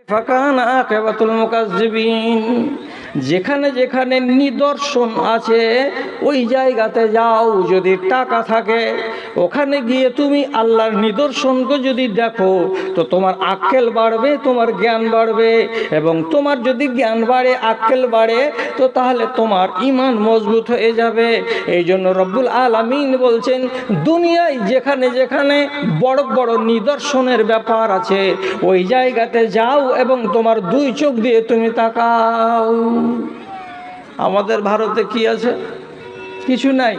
ফাকানা আকিবাতুল মুকাজ্জিবিন, যেখানে যেখানে নিদর্শন আছে ওই জায়গাতে যাও। যদি টাকা থাকে ওখানে গিয়ে তুমি আল্লাহর নিদর্শনকে যদি দেখো তো তোমার আক্কেল বাড়বে, তোমার জ্ঞান বাড়বে, এবং তোমার যদি জ্ঞান বাড়ে, আক্কেল বাড়ে, তো তাহলে তোমার ঈমান মজবুত হয়ে যাবে। এই জন্য রব্বুল আলামিন বলছেন, দুনিয়ায় যেখানে যেখানে বড় বড় নিদর্শনের ব্যাপার আছে ওই জায়গাতে যাও এবং তোমার দুই চোখ দিয়ে তুমি তাকাও। আমাদের ভারতে কি আছে? কিছু নাই।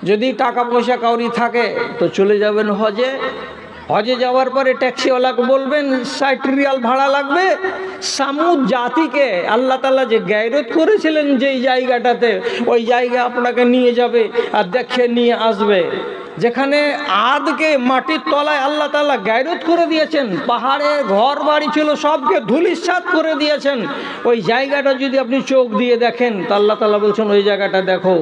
যদি টাকা পয়সা কাউরি থাকে তো চলে যাবেন হজে। হজে যাওয়ার পরে ট্যাক্সিওয়ালাকে বলবেন 60 রিয়াল ভাড়া লাগবে। সামুদ জাতিকে আল্লাহ তাআলা যে গায়রত করেছিলেন যেই জায়গাটাতে, ওই জায়গা আপনাকে নিয়ে যাবে আর দেখে নিয়ে আসবে। যেখানে আদকে মাটির তলায় আল্লাহ তাআলা গায়রত করে দিয়েছেন, পাহাড়ে ঘর বাড়ি ছিল সবকে ধুলিস্যাৎ করে দিয়েছেন, ওই জায়গাটা যদি আপনি চোখ দিয়ে দেখেন তো আল্লাহ তাআলা বলছেন ওই জায়গাটা দেখো।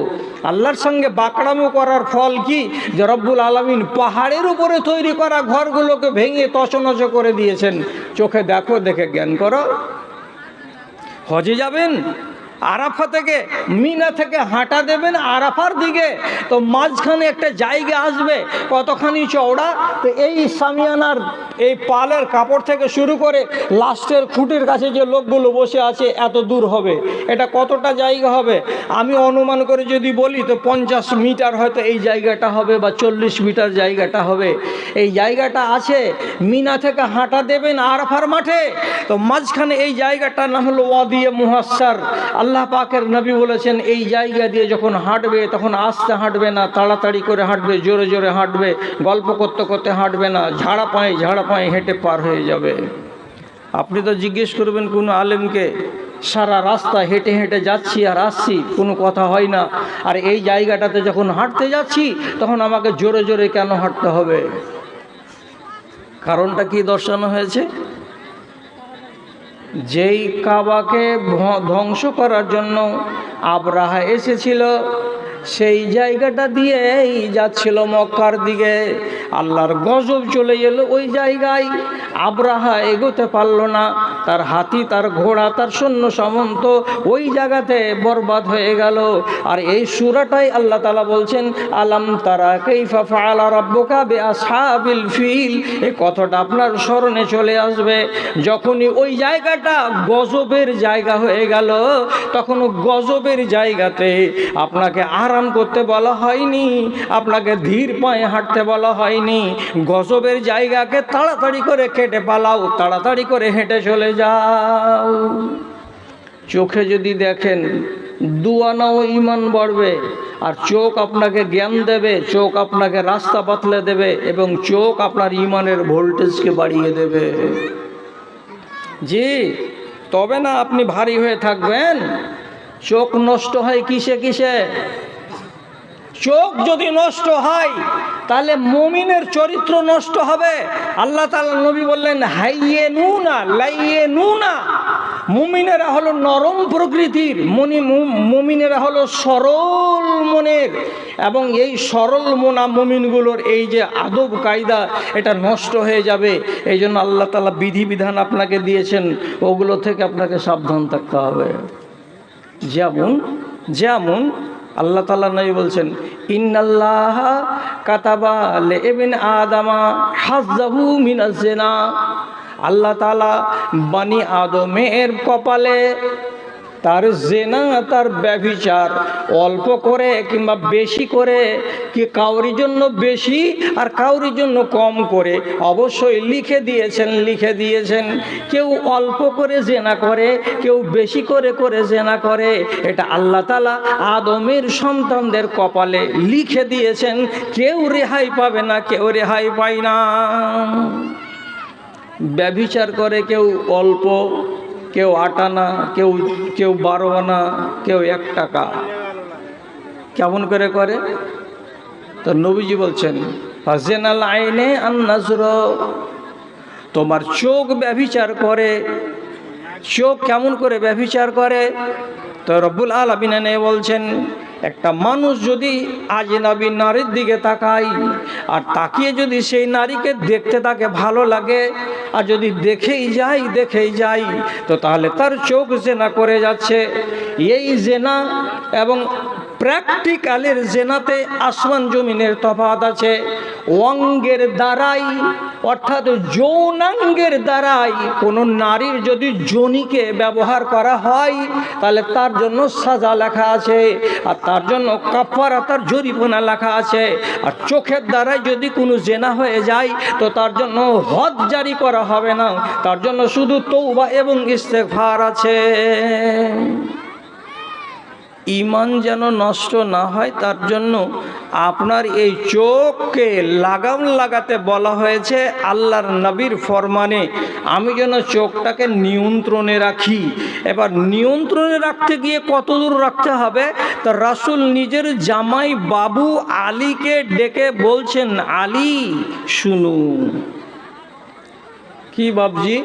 আল্লাহর সঙ্গে বাকড়ামো করার ফল কি? যে রব্বুল আলামিন পাহাড়ের উপরে তৈরি করা ঘরগুলোকে ভেঙে তছনছ করে দিয়েছেন। চোখে দেখো, দেখে জ্ঞান করো। হজে যাবেন, আরাফা থেকে মিনা থেকে হাঁটা দেবেন আরাফার দিকে, তো মাঝখানে একটা জায়গা আসবে কতখানি চওড়া, তো এই সামিয়ানার এই পালের কাপড় থেকে শুরু করে লাস্টের খুঁটির কাছে যে লোকগুলো বসে আছে এত দূর হবে। এটা কতটা জায়গা হবে? আমি অনুমান করে যদি বলি তো 50 মিটার হয়তো এই জায়গাটা হবে, বা 40 মিটার জায়গাটা হবে। এই জায়গাটা আছে, মিনা থেকে হাঁটা দেবেন আরাফার মাঠে, তো মাঝখানে এই জায়গাটার নাম হলো ওয়াদিয়ে মুহাসসার। আল্লাহ পাকের নবী বলেছেন এই জায়গা দিয়ে যখন হাঁটবে তখন আস্তে হাঁটবে না, তাড়াতাড়ি করে হাঁটবে, জোরে জোরে হাঁটবে, গল্প করতে করতে হাঁটবে না, ঝাড়া পায়ে হেঁটে পার হয়ে যাবে। আপনি তো জিজ্ঞেস করবেন কোনো আলেমকে, সারা রাস্তা হেঁটে হেঁটে যাচ্ছি আর আসছি, কোনো কথা হয় না, আর এই জায়গাটাতে যখন হাঁটতে যাচ্ছি তখন আমাকে জোরে জোরে কেন হাঁটতে হবে? কারণটা কি দর্শানো হয়েছে? যেই কাবাকে ধ্বংস করার জন্য আব্রাহা এসেছিল সেই জায়গাটা দিয়েই যাচ্ছিল মক্কার দিকে। আল্লাহর গজব চলে এলো ওই জায়গায়। আব্রাহা এগোতে পারল না, তার হাতি, তার ঘোড়া, তার সৈন্য সামন্ত ওই জায়গাতে বরবাদ হয়ে গেল। আর এই সূরাটাই আল্লাহ তাআলা বলছেন, আলাম তারা কাইফা ফাআলা রাব্বুকা বিআসহাবিল ফিল। এই কথাটা আপনার স্মরণে চলে আসবে। যখনই ওই জায়গাটা গজবের জায়গা হয়ে গেল, তখন গজবের জায়গাতে আপনাকে আরাম করতে বলা হয়নি, আপনাকে ধীর পায়ে হাঁটতে বলা হয়নি। গজবের জায়গাকে তাড়াতাড়ি করে কেটে পালাও, তাড়াতাড়ি করে হেঁটে চলে যাও। চোখে যদি দেখেন দুয়ানাও ঈমান বাড়বে, আর চোখ আপনাকে জ্ঞান দেবে, চোখ আপনাকে রাস্তা বাতলে দেবে, এবং চোখ আপনার ঈমানের ভোল্টেজকে বাড়িয়ে দেবে। জি, তবে না আপনি ভারী হয়ে থাকবেন। চোখ নষ্ট হয় কিসে কিসে? চোখ যদি নষ্ট হয় তাহলে মুমিনের চরিত্র নষ্ট হবে। আল্লাহ তাআলা নবী বললেন, হাইয়েনুনা লাইয়েনুনা। মুমিনেরা হলো নরম প্রকৃতির, মুমিনেরা হলো সরল মনের, এবং এই সরল মনা মুমিনগুলোর এই যে আদব কায়দা এটা নষ্ট হয়ে যাবে। এই জন্য আল্লাহ তাআলা বিধিবিধান আপনাকে দিয়েছেন, ওগুলো থেকে আপনাকে সাবধান থাকতে হবে। যেমন আল্লাহ তাআলা নবী বলছেন, ইন্নাল্লাহা কাতাবা লিইবনি আদামা হাজ্জাহু মিনাজ জিনা। আল্লাহ তাআলা বনি আদমের কপালে তার জেনা, তার ব্যভিচার অল্প করে কিংবা বেশি করে, কি কাউরির জন্য বেশি আর কাউরির জন্য কম করে অবশ্যই লিখে দিয়েছেন। কেউ অল্প করে জেনা করে, কেউ বেশি করে জেনা করে। এটা আল্লাহ তাআলা আদমের সন্তানদের কপালে লিখে দিয়েছেন। কেউ রেহাই পাবে না, কেউ রেহাই পায় না। ব্যভিচার করে কেউ অল্প, কেউ 8 আনা, কেউ 12 আনা, কেউ 1 টাকা। কেমন করে করে? তো নবীজি বলছেন, ফাজেনাল আইনে আন-নাজর। তোমার চোখ ব্যভিচার করে। চোখ কেমন করে ব্যভিচার করে? তো রব্বুল আলামিন বলছেন, একটা মানুষ যদি আজনাবী নারীর দিকে তাকায় আর তাকিয়ে যদি সেই নারীকে দেখতে তাকে ভালো লাগে আর যদি দেখেই যাই তো তাহলে তার চোখ জেনা করে যাচ্ছে। এই জেনা এবং প্র্যাকটিক্যালের জেনাতে আসমান জমিনের তফাৎ আছে। অঙ্গের দ্বারাই অর্থাৎ যৌনাঙ্গের দ্বারাই কোনো নারীর যদি যোনিকে ব্যবহার করা হয় তাহলে তার জন্য সাজা লেখা আছে, আর তার জন্য কাফারা, তার জরিমানা লেখা আছে। আর চোখের দ্বারাই যদি কোনো জেনা হয়ে যায় তো তার জন্য হদ জারি করা হবে না, তার জন্য শুধু তওবা এবং ইস্তেগফার আছে। ঈমান যেন নষ্ট না হয় তার জন্য আপনার এই চোখকে লাগাম লাগাতে বলা হয়েছে আল্লাহর নবীর ফরমানে। আমি যেন চোখটাকে নিয়ন্ত্রণে রাখি। এবার নিয়ন্ত্রণে রাখতে গিয়ে কত দূর রাখতে হবে তা রাসূল নিজের জামাই বাবু আলীকে ডেকে বলছেন, আলী শুনুন। কি বাবজি?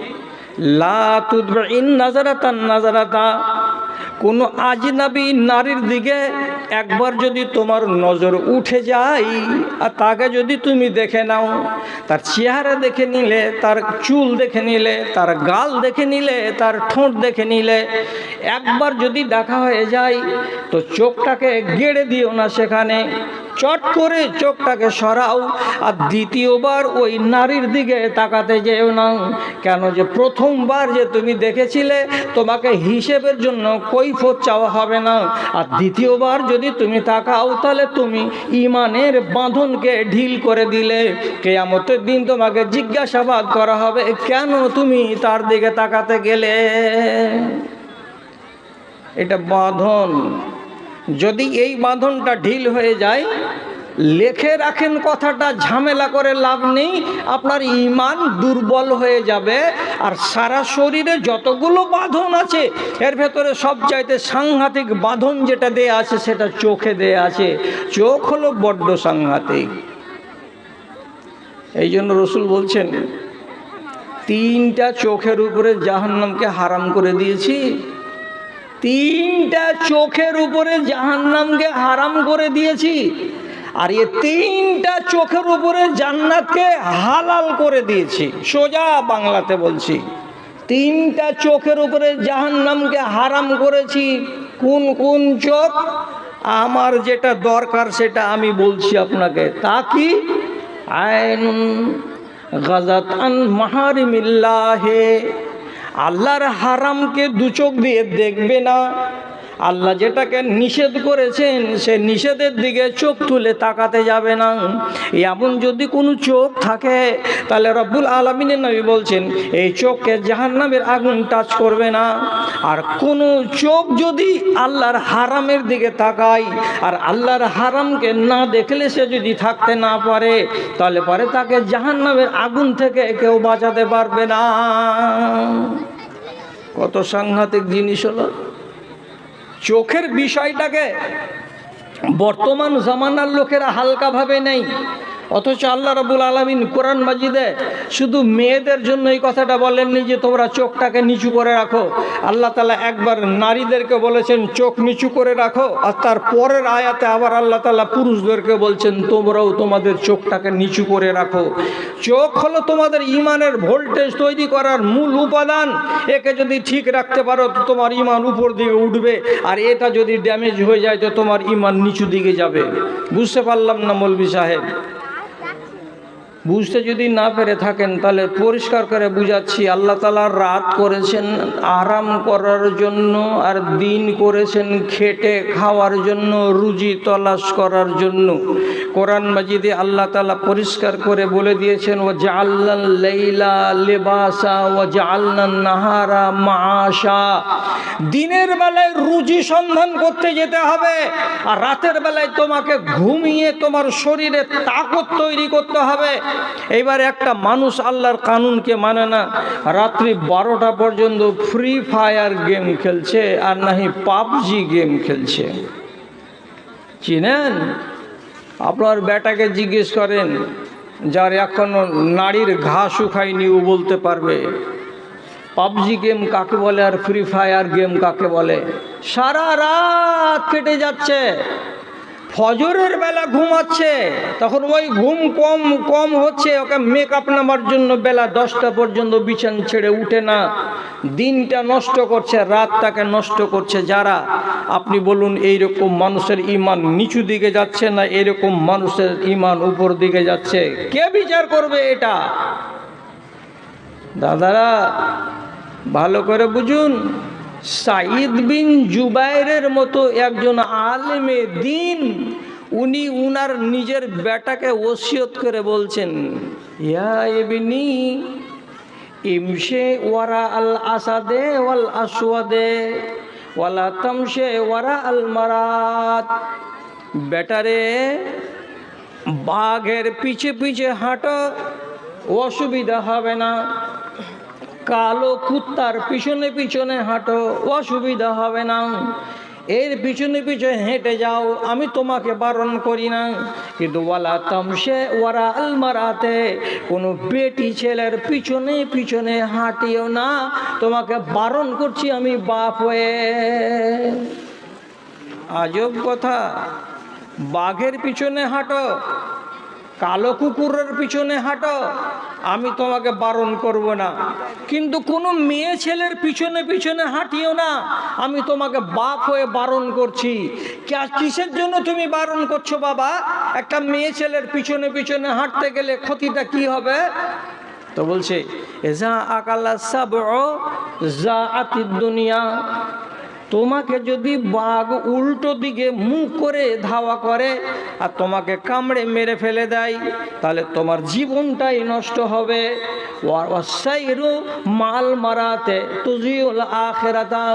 লা তুদবিন নাজারাতান নাজারাতা, কোনো আজনাবী নারীর দিকে একবার যদি তোমার নজর উঠে যায় আর তাকে যদি তুমি দেখে নাও, তার চেহারা দেখে নিলে, তার চুল দেখে নিলে, তার গাল দেখে নিলে, তার ঠোঁট দেখে নিলে, একবার যদি দেখা হয়ে যায় তো চোখটাকে গেড়ে দিও না, সেখানে চট করে চোখটাকে সরাও। আর দ্বিতীয়বার ওই নারীর দিকে তাকাতে যেও না। কেন? যে প্রথমবার যে তুমি দেখেছিলে তোমাকে হিসেবের জন্য কৈফিয়ত চাওয়া হবে না। আর দ্বিতীয়বার যদি তুমি তাকাও তাহলে তুমি ঈমানের বাঁধনকে ঢিল করে দিলে। কিয়ামতের দিন তোমাকে জিজ্ঞাসাবাদ করা হবে, কেন তুমি তার দিকে তাকাতে গেলে? এটা বাঁধন। যদি এই বাঁধনটা ঢিল হয়ে যায়, লিখে রাখেন কথাটা, ঝামেলা করে লাভ নেই, আপনার ঈমান দুর্বল হয়ে যাবে। আর সারা শরীরে যতগুলো বাঁধন আছে এর ভেতরে সবচাইতে সাংঘাতিক বাঁধন যেটা দেয়া আছে সেটা চোখে দেয়া আছে। চোখ হলো বড্ড সাংঘাতিক। এই জন্য রসুল বলছেন, 3টা চোখের উপরে জাহান্নামকে হারাম করে দিয়েছি। 3টা চোখের উপরে জাহান্নামকে হারাম করে দিয়েছি। আর এই 3টা চোখের উপরে জান্নাতকে হালাল করে দিয়েছি। সোজা বাংলাতে বলছি, 3টা চোখের উপরে জাহান্নামকে হারাম করেছি। কোন কোন চোখ? আমার যেটা দরকার সেটা আমি বলছি আপনাকে। তা কি? আইনুন গাজাত আন মাহারিমিল্লাহে, আল্লাহর হারামকে দু চোখ দিয়ে দেখবে না। আল্লাহ যেটাকে নিষেধ করেছেন সে নিষেধের দিকে চোখ তুলে তাকাতে যাবে না। এমন যদি কোনো চোখ থাকে তাহলে রব্বুল আলামিনের নবী বলছেন এই চোখকে জাহান্নামের আগুন টাচ করবে না। আর কোনো চোখ যদি আল্লাহর হারামের দিকে তাকায় আর আল্লাহর হারামকে না দেখলে সে যদি থাকতে না পারে তাহলে পরে তাকে জাহান্নামের আগুন থেকে কেউ বাঁচাতে পারবে না। কত সাংঘাতিক জিনিস হলো। চোখের বিষয়টাকে বর্তমান জামানার লোকেরা হালকাভাবে নেই, অথচ আল্লাহ রাব্বুল আলামিন কোরআন মাজিদে শুধু মেয়েদের জন্য এই কথাটা বলেননি যে তোমরা চোখটাকে নিচু করে রাখো। আল্লাহ তাআলা একবার নারীদেরকে বলেছেন চোখ নিচু করে রাখো, আর তার পরের আয়াতে আবার আল্লাহ তাআলা পুরুষদেরকে বলছেন তোমরাও তোমাদের চোখটাকে নিচু করে রাখো। চোখ হলো তোমাদের ঈমানের ভোল্টেজ তৈরি করার মূল উপাদান। একে যদি ঠিক রাখতে পারো তো তোমার ঈমান উপর দিকে উঠবে, আর এটা যদি ড্যামেজ হয়ে যায় তো তোমার ঈমান নিচু দিকে যাবে। বুঝতে পারলাম না মৌলভী সাহেব? বুঝতে যদি না পেরে থাকেন তাহলে পরিষ্কার করে বুঝাচ্ছি। আল্লাহ তাআলা রাত করেছেন আরাম করার জন্য, আর দিন করেছেন খেটে খাওয়ার জন্য, রুজি তলাশ করার জন্য। কোরআন মাজিদে আল্লাহ তাআলা পরিষ্কার করে বলে দিয়েছেন ওয়া জাআলনাল লাইলা লিবাসা ওয়া জাআলনান নাহারা মাআশা। দিনের বেলায় রুজি সন্ধান করতে যেতে হবে, আর রাতের বেলায় তোমাকে ঘুমিয়ে তোমার শরীরে তাকত তৈরি করতে হবে। এইবার একটা মানুষ আল্লাহর কানুনকে মানে না, রাত্রি 12টা পর্যন্ত ফ্রি ফায়ার গেম খেলছে আর নাহি পাবজি গেম খেলছে। চিনেন? আপনার বেটাকে জিজ্ঞেস করেন, যার এখনো নাড়ির ঘা শুকায়নি, ও বলতে পারবে। পাবজি গেম কাকে বলে আর ফ্রি ফায়ার গেম কাকে বলে। সারা রাত কেটে যাচ্ছে, ফজরের বেলা ঘুমাচ্ছে, তখন ওই ঘুম কম কম হচ্ছে, ওকে মেকআপ নেওয়ার জন্য বেলা 10টা পর্যন্ত বিছানা ছেড়ে উঠে না, দিনটা নষ্ট করছে, রাতটাকে নষ্ট করছে। যারা, আপনি বলুন এইরকম মানুষের ইমান নিচু দিকে যাচ্ছে না এরকম মানুষের ইমান উপর দিকে যাচ্ছে? কে বিচার করবে এটা? দাদারা ভালো করে বুঝুন, সাঈদ বিন জুবাইরের মতো একজন আলেমে দিন, উনি উনার নিজের বেটাকে ওসিয়ত করে বলছেন, ইয়া ইবনি ইমশে ওয়ারা আল আসাদে ওয়াল আসওয়াদে ওয়ালা তামশে ওয়ারা আল মারাত। বেটারে, বাঘের পিছে পিছে হাঁটো, অসুবিধা হবে না। কালো কুত্তার পিছনে পিছনে হাঁটো, অসুবিধা হবে না। এর পিছনে পিছনে হেঁটে যাও, আমি তোমাকে বারণ করি না। কিন্তু ওয়ালা তামশে ওয়ারা আল মারাতে, কোনো বেটি ছেলের পিছনে পিছনে হাঁটিও না, তোমাকে বারণ করছি আমি বাপ হয়ে। আজব কথা, বাঘের পিছনে হাঁটো, কালো কুকুরের পিছনে হাঁটো, আমি তোমাকে বারণ করব না। কিন্তু কোনো মেয়ে ছেলের পিছনে পিছনে হাঁটিও না, আমি তোমাকে বাপ হয়ে বারণ করছি। কিসের জন্য তুমি বারণ করছো বাবা? একটা মেয়ে ছেলের পিছনে পিছনে হাঁটতে গেলে ক্ষতিটা কি হবে? তো বলছে, এজা আকালা সাবউ জাআতিদ দুনিয়া, তোমাকে যদি বাঘ উল্টো দিকে মুখ করে ধাওয়া করে আর তোমাকে কামড়ে মেরে ফেলে দেয়, তাহলে তোমার জীবনটাই নষ্ট হবে। ওয়াসাইরু মাল মারাতে তুজিউল আখিরাতা,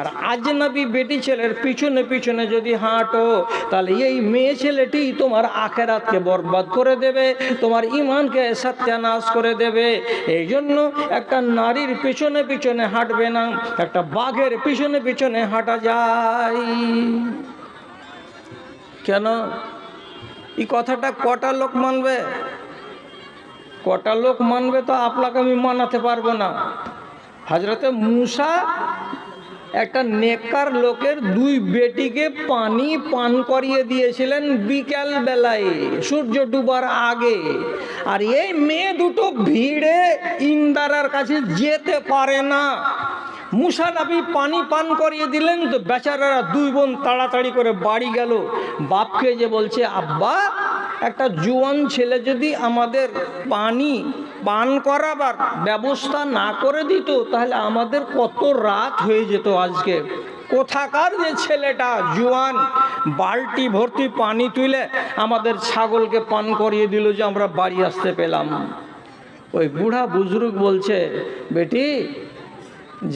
আর আজনবী বেটি ছেলের পিছনে পিছনে যদি হাঁটো, তাহলে এই মেয়ে ছেলেটি তোমার আখিরাতকে বরবাদ করে দেবে, তোমার ঈমানকে সত্যানাশ করে দেবে। এই জন্য একটা নারীর পিছনে পিছনে হাঁটবে না, একটা বাঘের পিছনে পিছনে হাঁটা যায়। কেন? এই কথাটা কটা লোক মানবে? কটা লোক মানবে তো আপনাকে আমি মানাতে পারবো না। হযরতে মূসা একটা নেককার লোকের 2 বেটিকে পানি পান করিয়ে দিয়েছিলেন বিকাল বেলায়, সূর্য ডুবার আগে। আর এই মেয়ে দুটো ভিড়ে ইন্দারার কাছে যেতে পারে না। মূসা নবী পানি পান করিয়ে দিলেন, তো বেচারারা 2 বোন তাড়াতাড়ি করে বাড়ি গেল। বাপকে যে বলছে, আব্বা, একটা জোয়ান ছেলে যদি আমাদের পানি পান করাবার ব্যবস্থা না করে দিত, তাহলে আমাদের কত রাত হয়ে যেত আজকে। কোথাকার যে ছেলেটা জোয়ান, বালতি ভর্তি পানি তুলে আমাদের ছাগলকে পান করিয়ে দিল যে আমরা বাড়ি আসতে পেলাম। ওই বুড়া বুজুর্গ বলছে, বেটি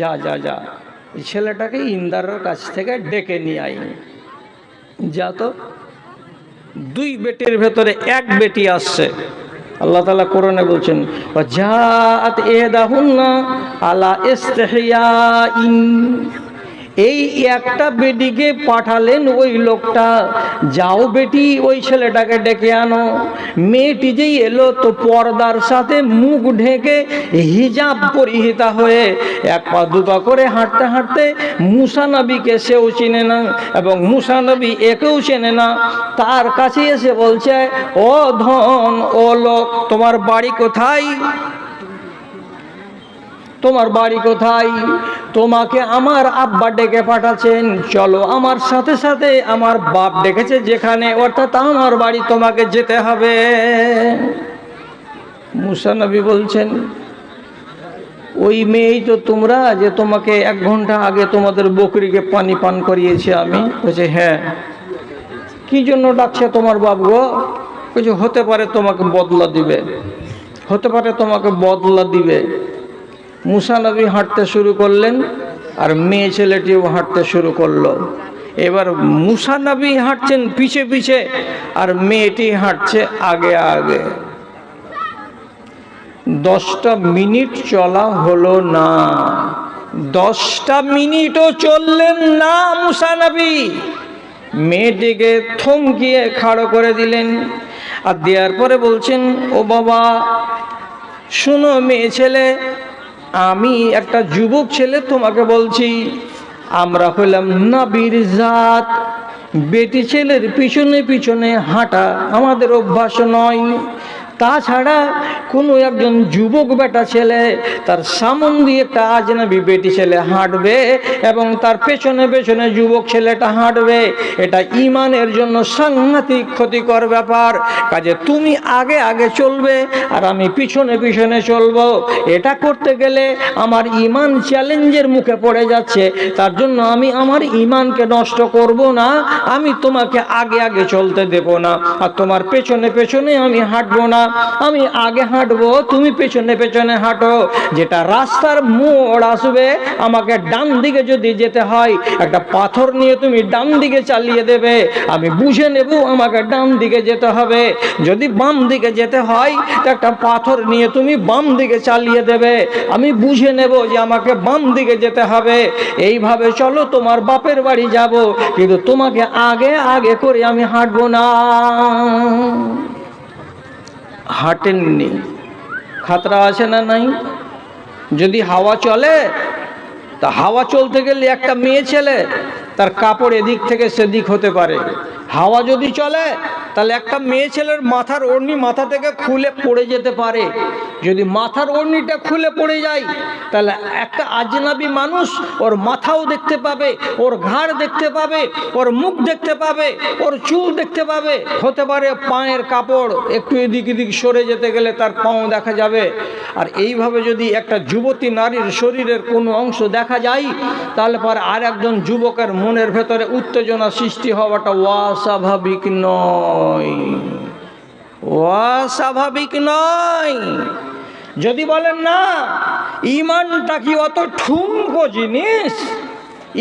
যা যা যা, এই ছেলেটাকে ইন্দারের কাছ থেকে ডেকে নিয়ে আই। যা তো। 2 বেটির ভেতরে 1 বেটি আসছে। আল্লাহ তাআলা কোরআনে বলছেন, ওয়াজাআত ইহদাহুন্না আলা ইসতিহয়াইন, এই একটা বেটিকে পাঠালেন ওই লোকটা, যাও বেটি ওই ছেলেটাকে ডেকে আনো। মেয়েটি যেই এলো, তো পর্দার সাথে মুখ ঢেকে হিজাব পরিহিতা হয়ে 1 পা 2 পা করে হাঁটতে হাঁটতে মূসা নবীকে সেও চিনে না এবং মূসা নবী একেও চেনে না। তার কাছে এসে বলছে, ও ধন, ও লোক, তোমার বাড়ি কোথায়? তোমার বাড়ি কোথায়? তোমাকে আমার আব্বা ডেকে পাঠাচ্ছেন, চলো আমার সাথে সাথে। আমার বাপ ডেকেছে যেখানে, অর্থাৎ আমার বাড়ি, তোমাকে যেতে হবে। মূসা নবী বলছেন, ওই মেয়েই তো তোমরা, যে তোমাকে 1 ঘন্টা আগে তোমাদের বকরিকে পানি পান করিয়েছে আমি? বলছে, হ্যাঁ। কি জন্য ডাকছে তোমার বাপ গো? বলছে, হতে পারে তোমাকে বদলা দিবে, হতে পারে তোমাকে বদলা দিবে। মূসা নবী হাঁটতে শুরু করলেন, আর মেয়ে ছেলেটিও হাঁটতে শুরু করলো। এবার মূসা নবী হাঁটছেন পিছে পিছে, আর মেয়েটি হাঁটছে আগে আগে। 10টা মিনিট চলা হলো না, 10টা মিনিটও চললেন না মূসা নবী। মেয়েটিকে থমকিয়ে খাড়ো করে দিলেন, আর দেওয়ার পরে বলছেন, ও বাবা শোনো মেয়ে ছেলে, আমি একটা যুবক ছেলে তোমাকে বলছি, আমরা হইলাম নবীর জাত, বেটি ছেলের পিছনে পিছনে হাঁটা আমাদের অভ্যাস নয়। তাছাড়া কোনো একজন যুবক বেটা ছেলে তার সামন দিয়ে একটা আজনবী বেটি ছেলে হাঁটবে এবং তার পেছনে পেছনে যুবক ছেলেটা হাঁটবে, এটা ইমানের জন্য সাংঘাতিক ক্ষতিকর ব্যাপার। কাজে তুমি আগে আগে চলবে আর আমি পিছনে পিছনে চলবো। এটা করতে গেলে আমার ইমান চ্যালেঞ্জের মুখে পড়ে যাচ্ছে, তার জন্য আমি আমার ইমানকে নষ্ট করব না। আমি তোমাকে আগে আগে চলতে দেব না আর তোমার পেছনে পেছনে আমি হাঁটবো না। আমি আগে হাঁটবো, তুমি পেছনে পেছনে হাঁটো। যেটা রাস্তার মোড় আসবে, আমাকে ডান দিকে যদি যেতে হয়, একটা পাথর নিয়ে তুমি ডান দিকে চালিয়ে দেবে, আমি বুঝে নেব আমাকে ডান দিকে যেতে হবে। যদি বাম দিকে যেতে হয়, তো একটা পাথর নিয়ে তুমি বাম দিকে চালিয়ে দেবে, আমি বুঝে নেব যে আমাকে বাম দিকে যেতে হবে। এইভাবে চলো, তোমার বাপের বাড়ি যাব, কিন্তু তোমাকে আগে আগে করে আমি হাঁটবো না। হাঁটেননি, খাতরা আছে না নাই? যদি হাওয়া চলে, তা হাওয়া চলতে গেলে একটা মেয়ে ছেলে তার কাপড় এদিক থেকে সেদিক হতে পারে। হাওয়া যদি চলে, তাহলে একটা মেয়ে ছেলের মাথার ওড়নি মাথা থেকে খুলে পড়ে যেতে পারে। যদি মাথার ওড়নিটা খুলে পড়ে যায়, তাহলে একটা আজনাবী মানুষ ওর মাথাও দেখতে পাবে, ওর ঘাড় দেখতে পাবে, ওর মুখ দেখতে পাবে, ওর চুল দেখতে পাবে। হতে পারে পায়ের কাপড় একটু এদিক এদিক সরে যেতে গেলে তার পাও দেখা যাবে। আর এইভাবে যদি একটা যুবতী নারীর শরীরের কোনো অংশ দেখা যায়, তাহলে পরে আর একজন যুবকের মনের ভেতরে উত্তেজনা সৃষ্টি হওয়াটা অস্বাভাবিক নয়, অস্বাভাবিক নয়। যদি বলেন না, ইমানটা কি অত ঠুনকো জিনিস,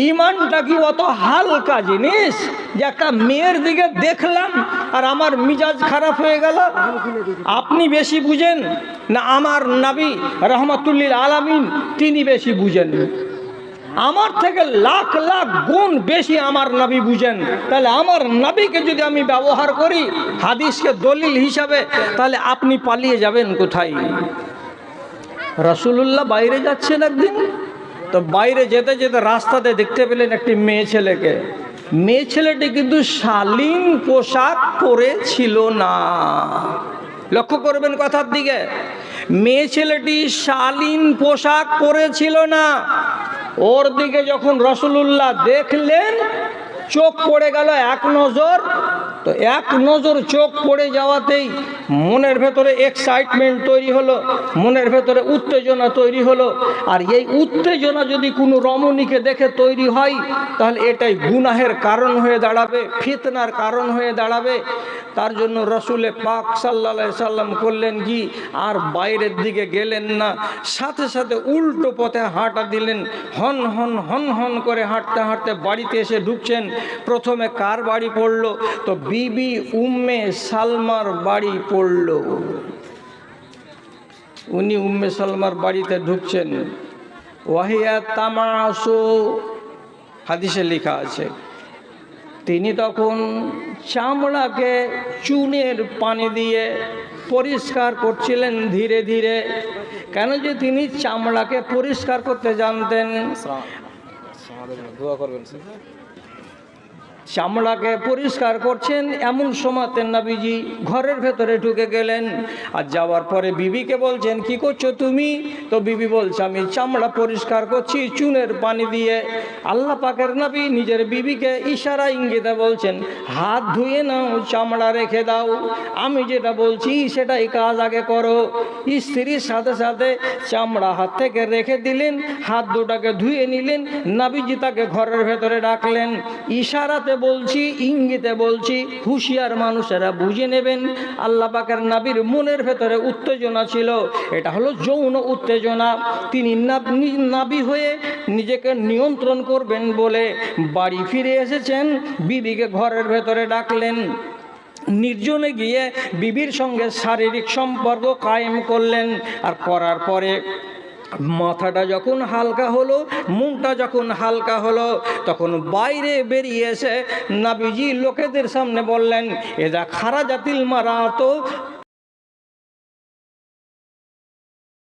ইমানটা কি অত হালকা জিনিস যে একটা মেয়ের দিকে দেখলাম আর আমার মিজাজ খারাপ হয়ে গেল? আপনি বেশি বুঝেন না আমার নবী রহমাতুল্লিল আলামিন তিনি বেশি বুঝেন? আমার থেকে লাখ লাখ গুণ বেশি আমার নবী বুঝেন। তাহলে আমার নবীকে যদি আমি ব্যবহার করি হাদিসকে দলিল হিসাবে, তাহলে আপনি পালিয়ে যাবেন কোথায়? রাসূলুল্লাহ বাইরে যাচ্ছেন একদিন, তো বাইরে যেতে যেতে রাস্তাতে দেখতে পেলেন একটি মেয়ে ছেলেকে। মেয়ে ছেলেটি কিন্তু শালীন পোশাক পরে ছিল না। লক্ষ্য করবেন কথার দিকে, মেয়ে ছেলেটি শালীন পোশাক পরে ছিল না। ওর দিকে যখন রাসূলুল্লাহ দেখলেন, চোখ পড়ে গেল এক নজর। তো এক নজর চোখ পড়ে যাওয়াতেই মনের ভেতরে এক্সাইটমেন্ট তৈরি হলো, মনের ভেতরে উত্তেজনা তৈরি হলো। আর এই উত্তেজনা যদি কোনো রমণীকে দেখে তৈরি হয়, তাহলে এটাই গুনাহের কারণ হয়ে দাঁড়াবে, ফিতনার কারণ হয়ে দাঁড়াবে। তার জন্য রসুলে পাক সাল্লাল্লাহু আলাইহি সাল্লাম করলেন কি, আর বাইরের দিকে গেলেন না, সাথে সাথে উল্টো পথে হাঁটা দিলেন। হন হন হন হন করে হাঁটতে হাঁটতে বাড়িতে এসে ঢুকছেন। প্রথমে কার বাড়ি পড়লো? তো বিবি উম্মে সালমার বাড়ি পড়লো। উনি উম্মে সালমার বাড়িতে ঢুকছেন। ওয়াহিয়া তামাসু, হাদিসে লেখা আছে, তিনি তখন চামড়াকে চুনের পানি দিয়ে পরিষ্কার করছিলেন ধীরে ধীরে। কেন যে তিনি চামড়াকে পরিষ্কার করতে জানতেন। চামড়াকে পরিষ্কার করছেন, এমন সময়তে নবীজি ঘরের ভেতরে ঢুকে গেলেন। আর যাওয়ার পরে বিবিকে বলছেন, কি করছো তুমি? তো বিবি বলছে, আমি চামড়া পরিষ্কার করছি চুনের পানি দিয়ে। আল্লাহ পাকের নবী নিজের বিবিকে ইশারা ইঙ্গিতে বলছেন, হাত ধুয়ে নাও, চামড়া রেখে দাও, আমি যেটা বলছি সেটাই কাজ আগে করো। স্ত্রীর সাথে সাথে চামড়া হাত থেকে রেখে দিলেন, হাত দুটাকে ধুয়ে নিলেন। নবীজি তাকে ঘরের ভেতরে ডাকলেন। ইশারাতে বলছি, ইঙ্গিতে বলছি, হুঁশিয়ার মানুষেরা বুঝে নেবেন। আল্লাহ পাকের নবীর মনের ভেতরে উত্তেজনা ছিল, এটা হলো যৌন উত্তেজনা। তিনি নবী হয়ে নিজেকে নিয়ন্ত্রণ করবেন বলে বাড়ি ফিরে এসেছেন। বিবিকে ঘরের ভেতরে ডাকলেন, নির্জনে গিয়ে বিবির সঙ্গে শারীরিক সম্পর্ক কায়েম করলেন। আর করার পরে মাথাটা যখন হালকা হলো, মুখটা যখন হালকা হলো, তখন বাইরে বেরিয়ে এসে নবীজি লোকেদের সামনে বললেন, এদা খারাজাতিল মারাতো